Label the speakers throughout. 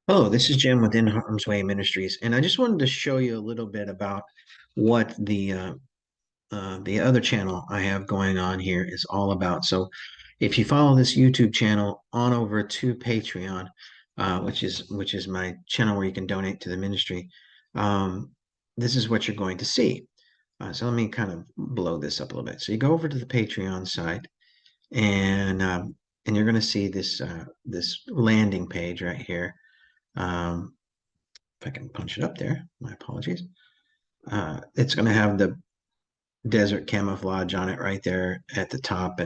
Speaker 1: Hello, this is Jim with In Harm's Way Ministries, and I just wanted to show you a little bit about what the other channel I have going on here is all about. So, if you follow this YouTube channel on over to Patreon, which is my channel where you can donate to the ministry, um, this is what you're going to see. So let me kind of blow this up a little bit. So you go over to the Patreon site, and you're going to see this landing page right here. Um, if I can punch it up there, my apologies. It's going to have the desert camouflage on it right there at the top,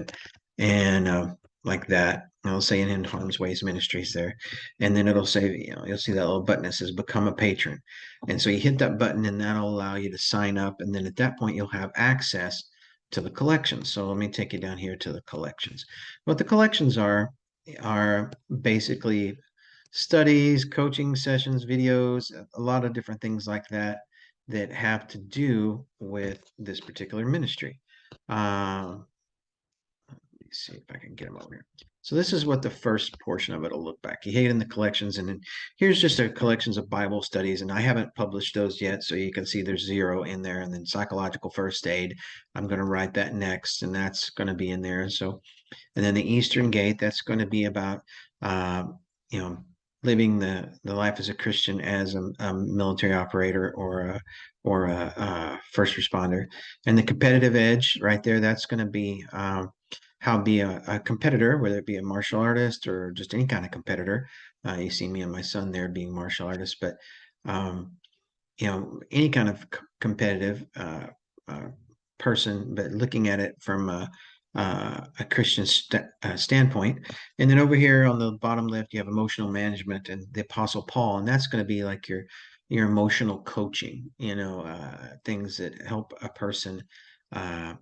Speaker 1: and like that. It'll say in Harm's Ways Ministries there, and then it'll say, you'll see that little button that says Become a Patron, and so you hit that button, and that'll allow you to sign up, and then at that point you'll have access to the collections. So let me take you down here to the collections. What the collections are basically studies, coaching sessions, videos, a lot of different things like that that have to do with this particular ministry. Um, let me see if I can get them over here. So this is what the first portion of it will look like. You hit in the collections, and then here's just a collections of Bible studies, and I haven't published those yet, so you can see there's 0 in there, and then psychological first aid. I'm going to write that next, and that's going to be in there. So, and then the Eastern Gate, that's going to be about, uh, you know, living the life as a Christian as a military operator or a first responder. And the competitive edge right there, that's going to be how to be a competitor, whether it be a martial artist or just any kind of competitor. You see me and my son there being martial artists, but um, any kind of competitive uh, person, but looking at it from a Christian standpoint. And then over here on the bottom left, you have emotional management and the Apostle Paul, and that's going to be like your emotional coaching. Things that help a person, uh,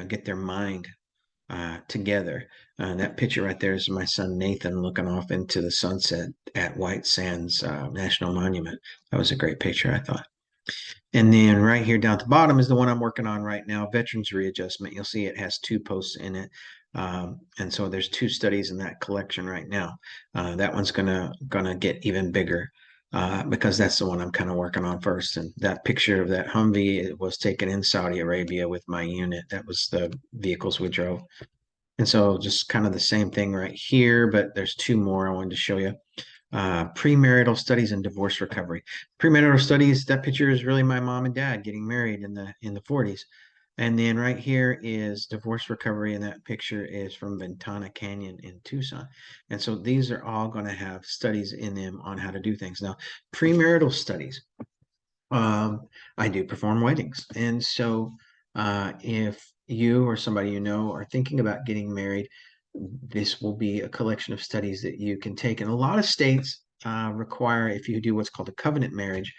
Speaker 1: get their mind together. That picture right there is my son Nathan looking off into the sunset at White Sands National Monument. That was a great picture, I thought. And then right here down at the bottom is the one I'm working on right now, Veterans Readjustment. You'll see it has 2 posts in it. And so there's 2 studies in that collection right now. That one's gonna get even bigger because that's the one I'm kind of working on first. And that picture of that Humvee was taken in Saudi Arabia with my unit. That was the vehicles we drove. And so just kind of the same thing right here, but there's 2 more I wanted to show you. Premarital studies and divorce recovery. Premarital studies, that picture is really my mom and dad getting married in the 40s. And then right here is divorce recovery, and that picture is from Ventana Canyon in Tucson. And so these are all going to have studies in them on how to do things. Now, premarital studies, I do perform weddings. And so if you or somebody you know are thinking about getting married, this will be a collection of studies that you can take. And a lot of states require, if you do what's called a covenant marriage,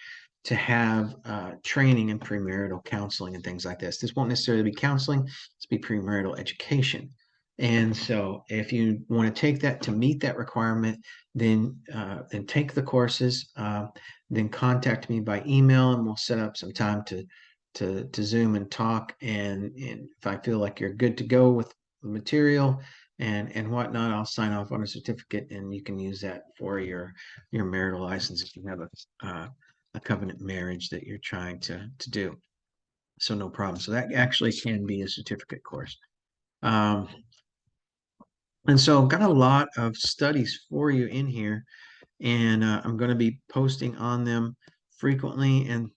Speaker 1: to have training in premarital counseling and things like this. This won't necessarily be counseling, it's be premarital education. And so if you want to take that to meet that requirement, then take the courses, then contact me by email, and we'll set up some time to Zoom and talk. And if I feel like you're good to go with the material and whatnot, I'll sign off on a certificate, and you can use that for your marital license if you have a covenant marriage that you're trying to do. So no problem. So that actually can be a certificate course. Um, and so got a lot of studies for you in here, and I'm going to be posting on them frequently. And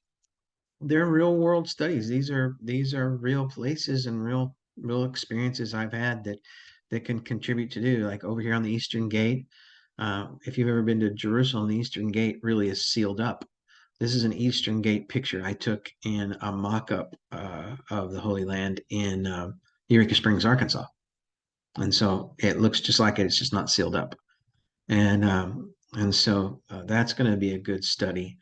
Speaker 1: they're real world studies. These are real places and real experiences I've had that can contribute to do. Like over here on the Eastern Gate, if you've ever been to Jerusalem, the Eastern Gate really is sealed up. This is an Eastern Gate picture I took in a mock-up of the Holy Land in Eureka Springs, Arkansas. And so it looks just like it. It's just not sealed up. And so that's going to be a good study.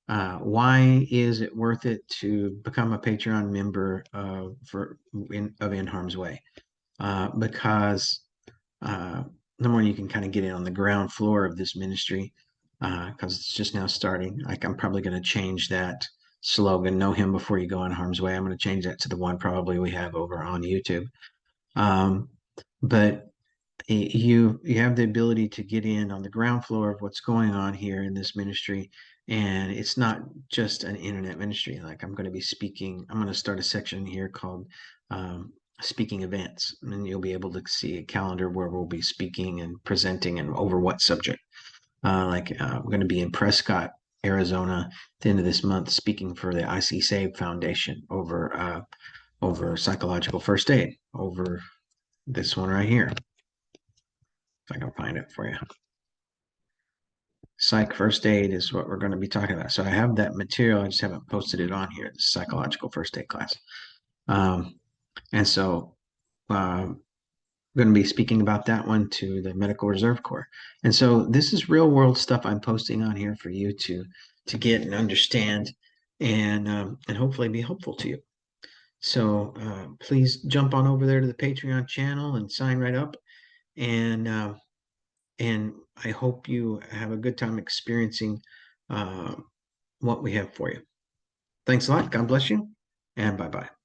Speaker 1: Why is it worth it to become a Patreon member of In Harm's Way? Because number one, you can kind of get in on the ground floor of this ministry because it's just now starting. Like I'm probably going to change that slogan, "Know Him before you go in harm's way." I'm going to change that to the one probably we have over on YouTube. Um, but you have the ability to get in on the ground floor of what's going on here in this ministry. And it's not just an internet ministry. Like I'm going to be speaking, I'm going to start a section here called speaking events, and you'll be able to see a calendar where we'll be speaking and presenting and over what subject. We're going to be in Prescott, Arizona, at the end of this month, speaking for the IC Save Foundation over psychological first aid, over this one right here. If I can find it for you. Psych first aid is what we're going to be talking about. So I have that material. I just haven't posted it on here, the psychological first aid class. And so I'm going to be speaking about that one to the Medical Reserve Corps. And so this is real world stuff I'm posting on here for you to get and understand and hopefully be helpful to you. So please jump on over there to the Patreon channel and sign right up. And I hope you have a good time experiencing what we have for you. Thanks a lot. God bless you, and bye-bye.